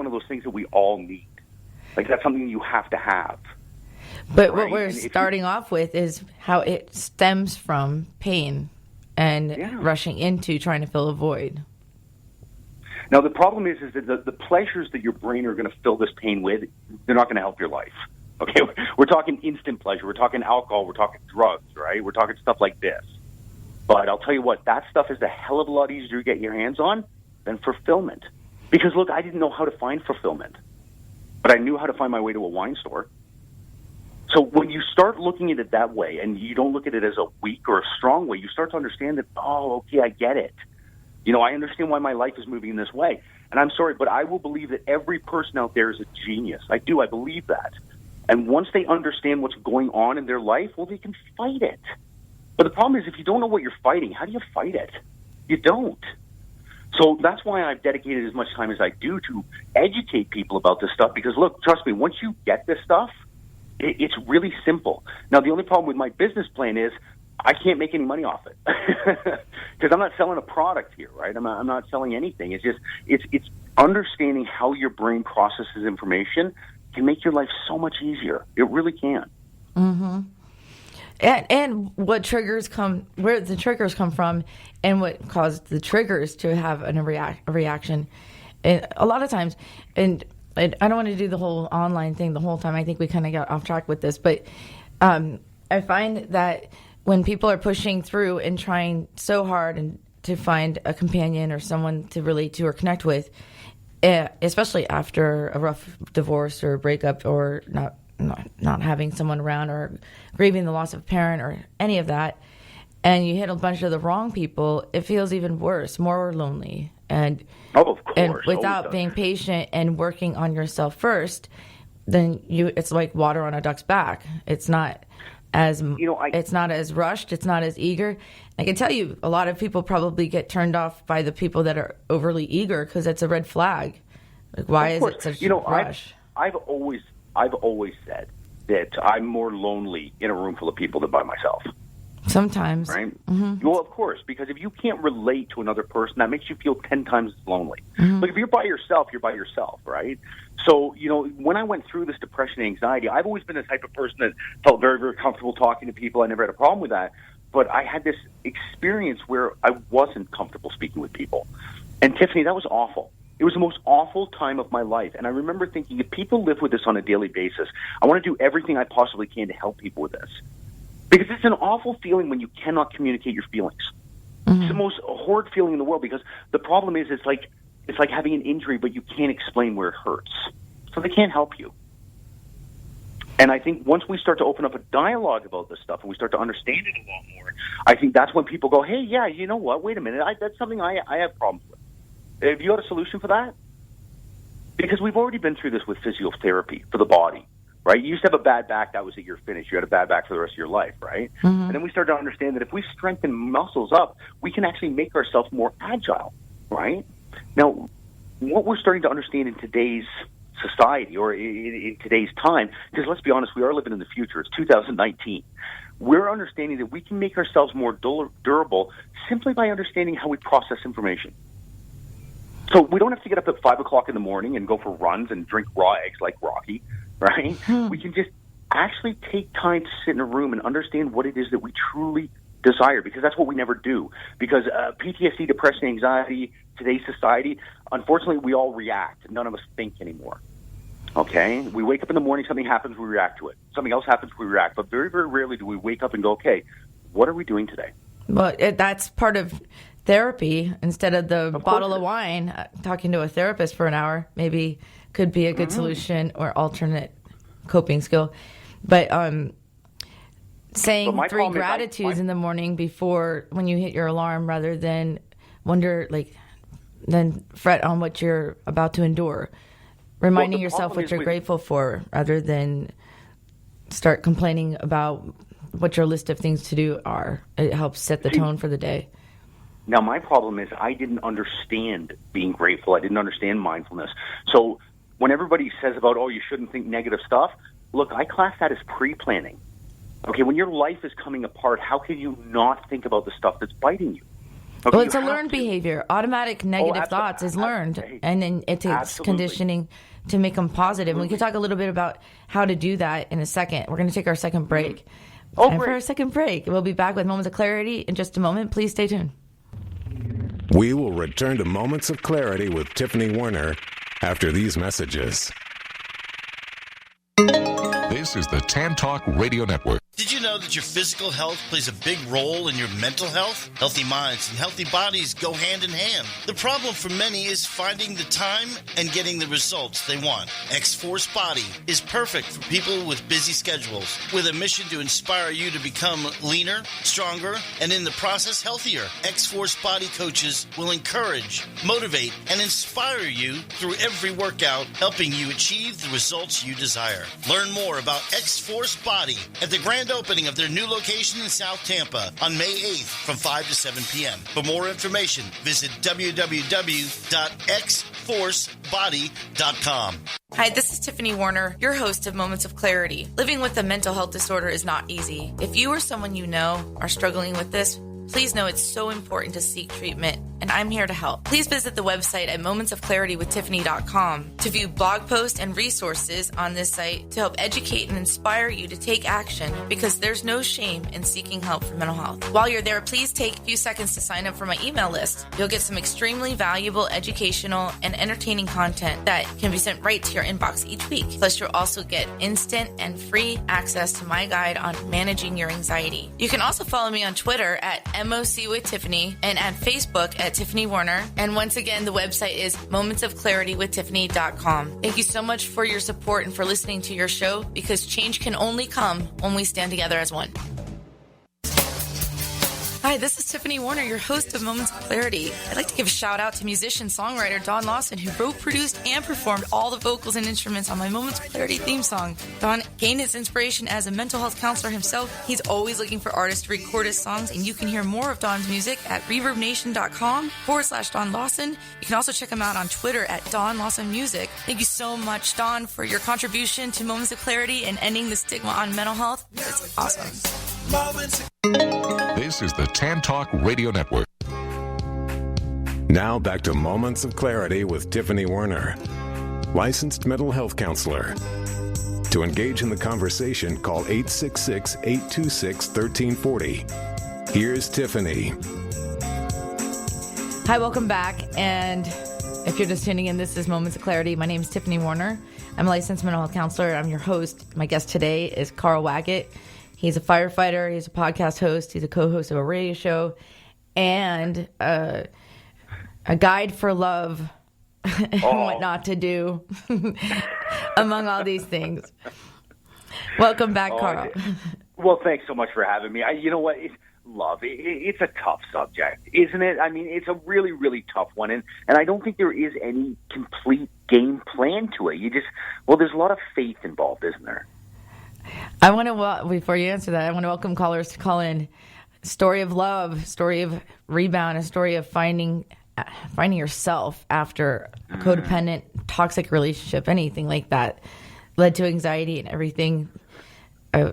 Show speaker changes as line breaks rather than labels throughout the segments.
one of those things that we all need. Like, that's something you have to have.
But what we're starting off with is how it stems from pain and rushing into trying to fill a void.
Now, the problem is that the pleasures that your brain are going to fill this pain with, they're not going to help your life. Okay, we're talking instant pleasure. We're talking alcohol. We're talking drugs, right? We're talking stuff like this. But I'll tell you what, that stuff is a hell of a lot easier to get your hands on than fulfillment. Because, look, I didn't know how to find fulfillment, but I knew how to find my way to a wine store. So when you start looking at it that way, and you don't look at it as a weak or a strong way, you start to understand that, oh, okay, I get it. You know, I understand why my life is moving in this way. And I'm sorry, but I will believe that every person out there is a genius. I do. I believe that. And once they understand what's going on in their life, well, they can fight it. But the problem is, if you don't know what you're fighting, how do you fight it? You don't. So that's why I've dedicated as much time as I do to educate people about this stuff. Because, look, trust me, once you get this stuff, it's really simple. Now, the only problem with my business plan is I can't make any money off it because I'm not selling a product here, right? I'm not selling anything. It's just it's understanding how your brain processes information can make your life so much easier. It really can.
Mm-hmm. And what triggers where the triggers come from, and what caused the triggers to have a reaction. And a lot of times, and I don't want to do the whole online thing the whole time. I think we kind of got off track with this, but I find that when people are pushing through and trying so hard and to find a companion or someone to relate to or connect with, especially after a rough divorce or breakup, or not having someone around, or grieving the loss of a parent or any of that, and you hit a bunch of the wrong people, it feels even worse, more lonely. And
of course,
and without being patient and working on yourself first, then it's like water on a duck's back. It's not as it's not as rushed. It's not as eager. I can tell you, a lot of people probably get turned off by the people that are overly eager, because it's a red flag. Like, why is it such a rush?
I've always said that I'm more lonely in a room full of people than by myself.
Sometimes.
Right?
Mm-hmm.
Well, of course, because if you can't relate to another person, that makes you feel 10 times as lonely.
Mm-hmm.
But if you're by yourself, right? So, when I went through this depression and anxiety, I've always been the type of person that felt very, very comfortable talking to people. I never had a problem with that. But I had this experience where I wasn't comfortable speaking with people. And Tiffany, that was awful. It was the most awful time of my life. And I remember thinking, if people live with this on a daily basis, I want to do everything I possibly can to help people with this. Because it's an awful feeling when you cannot communicate your feelings. Mm-hmm. It's the most horrid feeling in the world, because the problem is it's like having an injury, but you can't explain where it hurts. So they can't help you. And I think once we start to open up a dialogue about this stuff and we start to understand it a lot more, I think that's when people go, hey, yeah, you know what? Wait a minute. That's something I have problems with. Have you got a solution for that? Because we've already been through this with physiotherapy for the body, right? You used to have a bad back, that was it, you're finished. You had a bad back for the rest of your life, right?
Mm-hmm.
And then we started to understand that if we strengthen muscles up, we can actually make ourselves more agile, right? Now, what we're starting to understand in today's society, or in today's time, because let's be honest, we are living in the future. It's 2019. We're understanding that we can make ourselves more durable simply by understanding how we process information. So we don't have to get up at 5 o'clock in the morning and go for runs and drink raw eggs like Rocky, right? We can just actually take time to sit in a room and understand what it is that we truly desire, because that's what we never do. Because PTSD, depression, anxiety, today's society, unfortunately, we all react. None of us think anymore. Okay? We wake up in the morning, something happens, we react to it. Something else happens, we react. But very, very rarely do we wake up and go, okay, what are we doing today?
Well, that's part of therapy. Instead of the bottle of wine, talking to a therapist for an hour maybe could be a good solution or alternate coping skill. But saying 3 gratitudes in the morning before, when you hit your alarm, rather than then fret on what you're about to endure. Reminding yourself what you're grateful for, rather than start complaining about what your list of things to do are. It helps set the tone for the day.
Now, my problem is I didn't understand being grateful. I didn't understand mindfulness. So when everybody says about, oh, you shouldn't think negative stuff, look, I class that as pre-planning. Okay, when your life is coming apart, how can you not think about the stuff that's biting you? Okay,
Well, it's a learned behavior. Automatic negative thoughts is learned, and then it takes conditioning to make them positive. And we can talk a little bit about how to do that in a second. We're going to take our second break. Time for our second break. We'll be back with Moments of Clarity in just a moment. Please stay tuned.
We will return to Moments of Clarity with Tiffany Werhner after these messages.
This is the Tan Talk Radio Network.
Did you know that your physical health plays a big role in your mental health? Healthy minds and healthy bodies go hand in hand. The problem for many is finding the time and getting the results they want. X-Force Body is perfect for people with busy schedules, with a mission to inspire you to become leaner, stronger, and in the process healthier. X-Force Body coaches will encourage, motivate, and inspire you through every workout, helping you achieve the results you desire. Learn more about X-Force Body at the grand opening of their new location in South Tampa on May 8th from 5 to 7 p.m. For more information, visit www.xforcebody.com.
Hi, this is Tiffany Werhner, your host of Moments of Clarity. Living with a mental health disorder is not easy. If you or someone you know are struggling with this, please know it's so important to seek treatment, and I'm here to help. Please visit the website at momentsofclaritywithtiffany.com to view blog posts and resources on this site to help educate and inspire you to take action, because there's no shame in seeking help for mental health. While you're there, please take a few seconds to sign up for my email list. You'll get some extremely valuable educational and entertaining content that can be sent right to your inbox each week. Plus, you'll also get instant and free access to my guide on managing your anxiety. You can also follow me on Twitter at MOC with Tiffany and at Facebook at Tiffany Werhner. And once again, the website is momentsofclaritywithtiffany.com. Thank you so much for your support and for listening to your show, because change can only come when we stand together as one. Hi, this is Tiffany Werhner, your host of Moments of Clarity. I'd like to give a shout out to musician-songwriter Don Lawson, who wrote, produced, and performed all the vocals and instruments on my Moments of Clarity theme song. Don gained his inspiration as a mental health counselor himself. He's always looking for artists to record his songs, and you can hear more of Don's music at reverbnation.com/Don Lawson. You can also check him out on Twitter at Don Lawson Music. Thank you so much, Don, for your contribution to Moments of Clarity and ending the stigma on mental health. It's awesome.
This is the Tan Talk Radio Network.
Now back to Moments of Clarity with Tiffany Werhner, licensed mental health counselor. To engage in the conversation, call 866-826-1340. Here's Tiffany.
Hi, welcome back. And if you're just tuning in, this is Moments of Clarity. My name is Tiffany Werhner. I'm a licensed mental health counselor. I'm your host. My guest today is Carl Waggett. He's a firefighter. He's a podcast host. He's a co-host of a radio show, and a guide for love and what not to do, among all these things. Welcome back, Carl.
Well, thanks so much for having me. You know what? Love. It's a tough subject, isn't it? I mean, it's a really, really tough one, and I don't think there is any complete game plan to it. There's a lot of faith involved, isn't there?
I want to, before you answer that, I want to welcome callers to call in. Story of love, story of rebound, a story of finding yourself after a codependent, toxic relationship, anything like that led to anxiety and everything.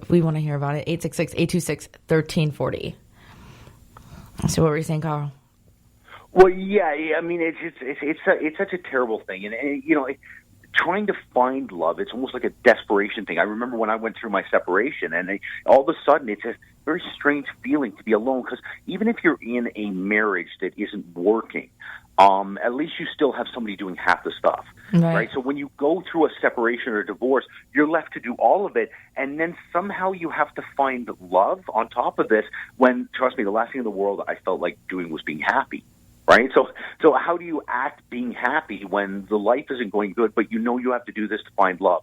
We want to hear about it. 866-826-1340. So what were you saying, Carl?
Well, yeah, I mean, it's such a terrible thing, and you know. Trying to find love, it's almost like a desperation thing. I remember when I went through my separation, and all of a sudden it's a very strange feeling to be alone, because even if you're in a marriage that isn't working, at least you still have somebody doing half the stuff, right? So when you go through a separation or a divorce, you're left to do all of it, and then somehow you have to find love on top of this, when, trust me, the last thing in the world I felt like doing was being happy. Right? So how do you act being happy when the life isn't going good, but you know you have to do this to find love?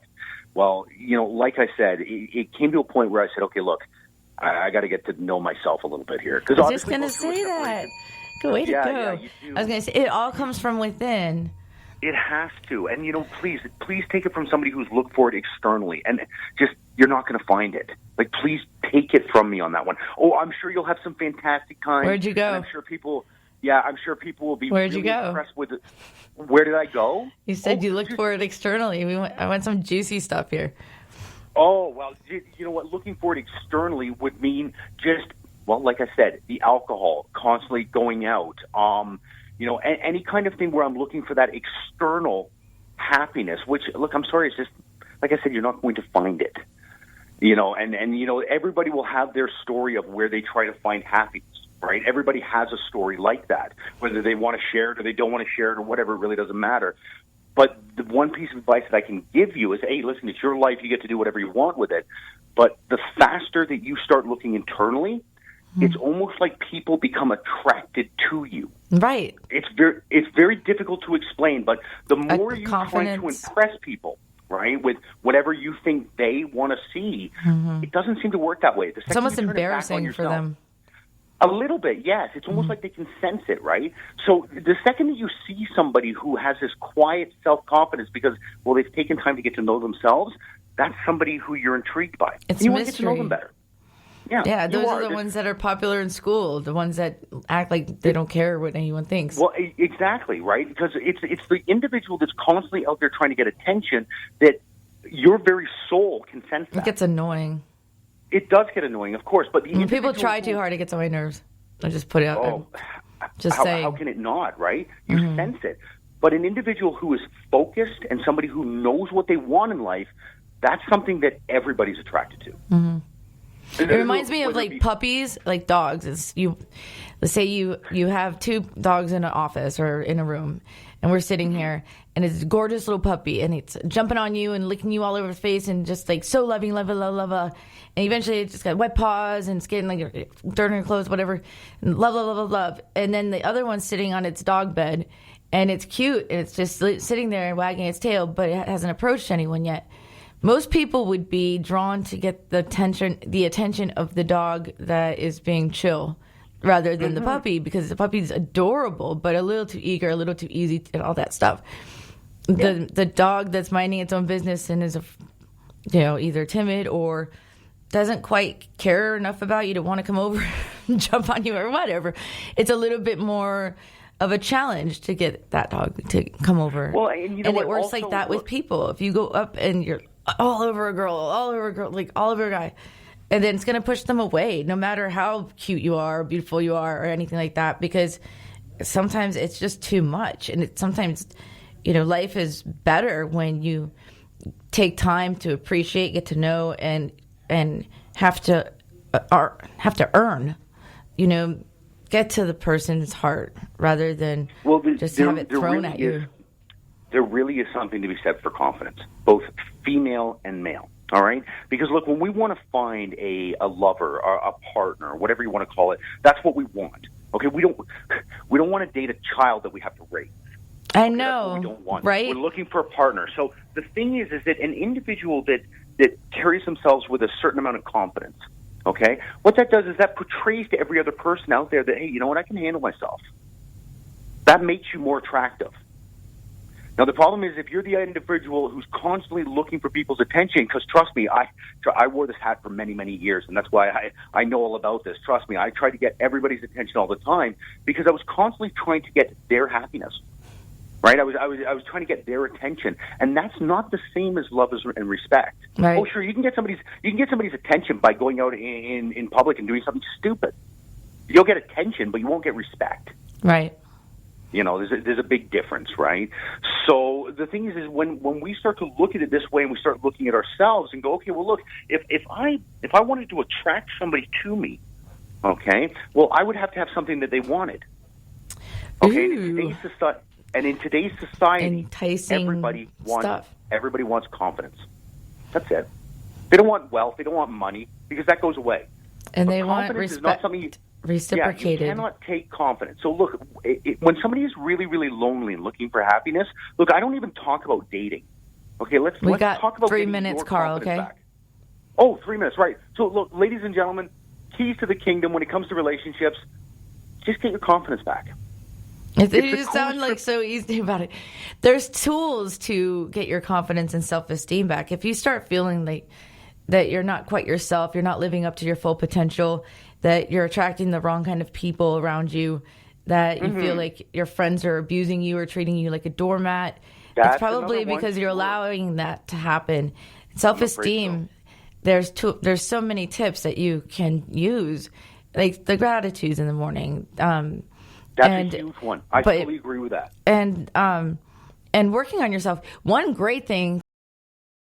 Well, you know, like I said, it came to a point where I said, okay, look, I got to get to know myself a little bit here.
I was just going to say that. Good way to go. I was going to say, it all comes from within.
It has to. And, you know, please take it from somebody who's looked for it externally. And just, you're not going to find it. Like, please take it from me on that one. Oh, I'm sure you'll have some fantastic time.
Where'd you go?
And I'm sure people will be
Where'd you
really
go?
impressed with it. Where did I go?
You said you looked for it externally. I want some juicy stuff here.
Oh, well, you know what? Looking for it externally would mean just Well, like I said, the alcohol, constantly going out, any kind of thing where I'm looking for that external happiness, which, look, I'm sorry, it's just, like I said, you're not going to find it. Everybody will have their story of where they try to find happiness, right? Everybody has a story like that, whether they want to share it or they don't want to share it or whatever, it really doesn't matter. But the one piece of advice that I can give you is, hey, listen, it's your life. You get to do whatever you want with it. But the faster that you start looking internally, it's almost like people become attracted to you.
Right.
It's very difficult to explain, but the more you try to impress people, right, with whatever you think they want to see, it doesn't seem to work that way.
It's almost embarrassing for them.
A little bit, yes. It's almost like they can sense it, right? So the second that you see somebody who has this quiet self-confidence because, well, they've taken time to get to know themselves, that's somebody who you're intrigued by.
It's
you
mystery.
Want to get to know them better.
Yeah, those are the ones that are popular in school, the ones that act like they don't care what anyone thinks.
Well, exactly, right? Because it's the individual that's constantly out there trying to get attention that your very soul can sense that.
It gets annoying.
It does get annoying, of course, but
people try too hard, it gets on my nerves. I just put it out there.
How can it not, right? You sense it. But an individual who is focused and somebody who knows what they want in life, that's something that everybody's attracted to.
It reminds me of like puppies, like dogs. Let's say you have two dogs in an office or in a room, and we're sitting here, and it's a gorgeous little puppy, and it's jumping on you and licking you all over the face, and just like so loving, love, and eventually it just got wet paws and it's getting like dirt on your clothes, whatever, and love, and then the other one's sitting on its dog bed, and it's cute, and it's just sitting there and wagging its tail, but it hasn't approached anyone yet. Most people would be drawn to get the attention of the dog that is being chill rather than the puppy, because the puppy's adorable, but a little too eager, a little too easy, and all that stuff. Yeah. The dog that's minding its own business and is, either timid or doesn't quite care enough about you to want to come over and jump on you or whatever. It's a little bit more of a challenge to get that dog to come over.
Well, and
it works also, like that with people. If you go up and you're all over a girl, like all over a guy, and then it's going to push them away, no matter how cute you are, or beautiful you are, or anything like that, because sometimes it's just too much. And sometimes, life is better when you take time to appreciate, get to know, and have to earn, get to the person's heart rather than just have it thrown at you.
There really is something to be said for confidence, both female and male. All right? Because, look, when we want to find a lover or a partner, whatever you want to call it, that's what we want. Okay? We don't want to date a child that we have to raise.
I know,
we don't want.
Right?
We're looking for a partner. So the thing is that an individual that carries themselves with a certain amount of confidence, okay, what that does is that portrays to every other person out there that, hey, you know what, I can handle myself. That makes you more attractive. Now, the problem is if you're the individual who's constantly looking for people's attention, because trust me, I wore this hat for many, many years, and that's why I know all about this. Trust me, I tried to get everybody's attention all the time because I was constantly trying to get their happiness. Right, I was trying to get their attention, and that's not the same as love and respect.
Right.
Oh, sure, you can get somebody's attention by going out in public and doing something stupid. You'll get attention, but you won't get respect.
Right.
There's a big difference, right? So the thing is when we start to look at it this way and we start looking at ourselves and go, okay, well, look, if I wanted to attract somebody to me, okay, well, I would have to have something that they wanted. Okay, and in today's society,
enticing
everybody
stuff.
Everybody wants confidence. That's it. They don't want wealth. They don't want money because that goes away.
And
but
they want respect. Reciprocated.
Yeah, you cannot take confidence. So look, when somebody is really, really lonely and looking for happiness, look, I don't even talk about dating. Okay, let's talk about
3 minutes, Carl. Okay.
Back. Oh, 3 minutes, right? So look, ladies and gentlemen, keys to the kingdom when it comes to relationships: just get your confidence back.
You sound like so easy about it. There's tools to get your confidence and self-esteem back. If you start feeling like that you're not quite yourself, you're not living up to your full potential, that you're attracting the wrong kind of people around you, that you feel like your friends are abusing you or treating you like a doormat, it's probably because you're allowing that to happen. Self-esteem, there's so many tips that you can use like the gratitudes in the morning.
That's a huge one. I totally agree with that.
And working on yourself. One great thing